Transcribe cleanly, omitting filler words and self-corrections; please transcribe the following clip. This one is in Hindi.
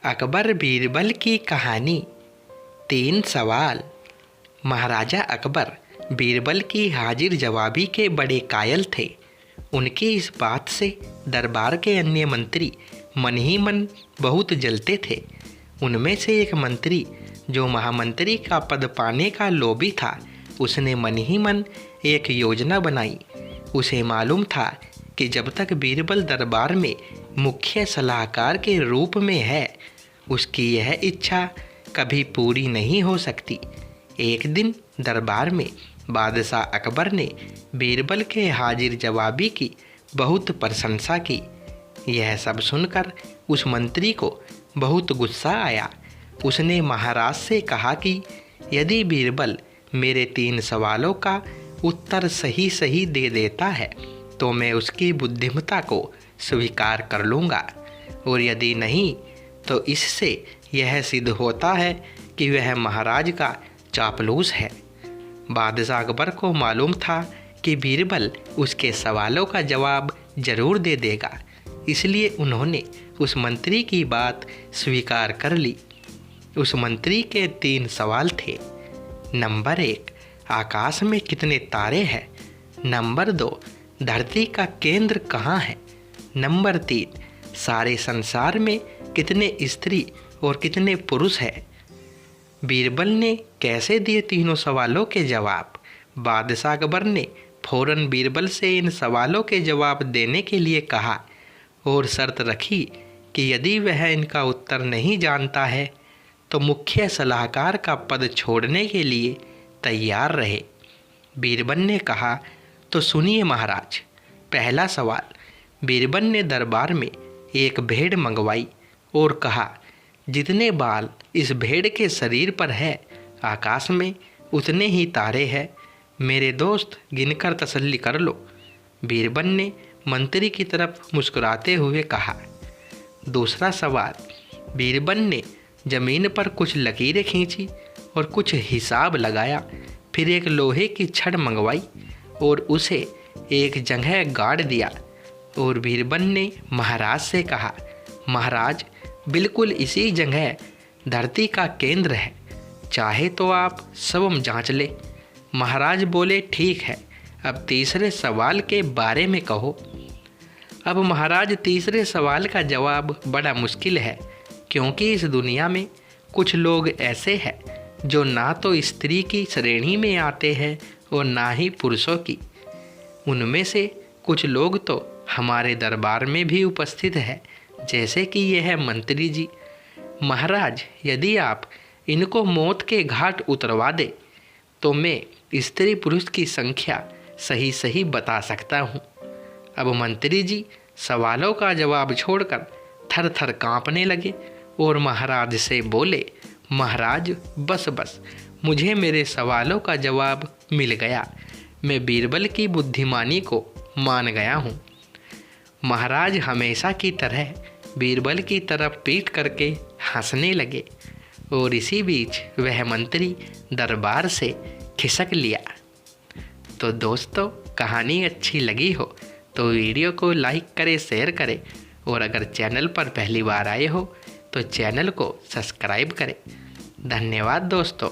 अकबर बीरबल की कहानी। 3 सवाल। महाराजा अकबर बीरबल की हाजिर जवाबी के बड़े कायल थे। उनकी इस बात से दरबार के अन्य मंत्री मन ही मन बहुत जलते थे। उनमें से एक मंत्री जो महामंत्री का पद पाने का लोभी था, उसने मन ही मन एक योजना बनाई। उसे मालूम था कि जब तक बीरबल दरबार में मुख्य सलाहकार के रूप में है, उसकी यह इच्छा कभी पूरी नहीं हो सकती। एक दिन दरबार में बादशाह अकबर ने बीरबल के हाजिर जवाबी की बहुत प्रशंसा की। यह सब सुनकर उस मंत्री को बहुत गुस्सा आया। उसने महाराज से कहा कि यदि बीरबल मेरे 3 सवालों का उत्तर सही सही दे देता है तो मैं उसकी बुद्धिमत्ता को स्वीकार कर लूँगा, और यदि नहीं तो इससे यह सिद्ध होता है कि वह महाराज का चापलूस है। बादशाह अकबर को मालूम था कि बीरबल उसके सवालों का जवाब जरूर दे देगा, इसलिए उन्होंने उस मंत्री की बात स्वीकार कर ली। उस मंत्री के 3 सवाल थे। नंबर 1, आकाश में कितने तारे हैं? नंबर 2, धरती का केंद्र कहाँ है? नंबर 3, सारे संसार में कितने स्त्री और कितने पुरुष हैं? बीरबल ने कैसे दिए तीनों सवालों के जवाब? बादशाह अकबर ने फौरन बीरबल से इन सवालों के जवाब देने के लिए कहा और शर्त रखी कि यदि वह इनका उत्तर नहीं जानता है तो मुख्य सलाहकार का पद छोड़ने के लिए तैयार रहे। बीरबल ने कहा, तो सुनिए महाराज। पहला सवाल। बीरबल ने दरबार में एक भेड़ मंगवाई और कहा, जितने बाल इस भेड़ के शरीर पर है, आकाश में उतने ही तारे हैं। मेरे दोस्त, गिनकर तसल्ली कर लो। बीरबल ने मंत्री की तरफ मुस्कुराते हुए कहा। दूसरा सवाल। बीरबल ने जमीन पर कुछ लकीरें खींची और कुछ हिसाब लगाया, फिर एक लोहे की छड़ मंगवाई और उसे एक जगह गाड़ दिया, और बीरबल ने महाराज से कहा, महाराज, बिल्कुल इसी जगह धरती का केंद्र है, चाहे तो आप स्वयं जांच ले। महाराज बोले, ठीक है, अब तीसरे सवाल के बारे में कहो। अब महाराज, तीसरे सवाल का जवाब बड़ा मुश्किल है, क्योंकि इस दुनिया में कुछ लोग ऐसे हैं जो ना तो स्त्री की श्रेणी में आते हैं और ना ही पुरुषों की। उनमें से कुछ लोग तो हमारे दरबार में भी उपस्थित है, जैसे कि यह मंत्री जी। महाराज, यदि आप इनको मौत के घाट उतरवा दे तो मैं स्त्री पुरुष की संख्या सही सही बता सकता हूँ। अब मंत्री जी सवालों का जवाब छोड़कर थर थर काँपने लगे और महाराज से बोले, महाराज, बस मुझे मेरे सवालों का जवाब मिल गया। मैं बीरबल की बुद्धिमानी को मान गया हूँ। महाराज हमेशा की तरह बीरबल की तरफ पीठ करके हंसने लगे और इसी बीच वह मंत्री दरबार से खिसक लिया। तो दोस्तों, कहानी अच्छी लगी हो तो वीडियो को लाइक करें, शेयर करें, और अगर चैनल पर पहली बार आए हो तो चैनल को सब्सक्राइब करें। धन्यवाद दोस्तों।